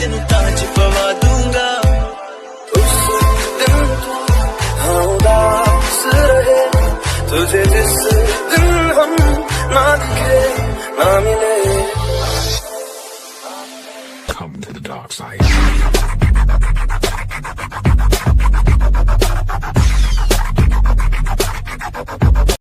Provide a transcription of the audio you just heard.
तेनू ताज पवा दूंगा। उस दिन तू हाँ उदास रहे, तुझे जिस दिन हम ना दिखे ना मिले। Come to the dark side.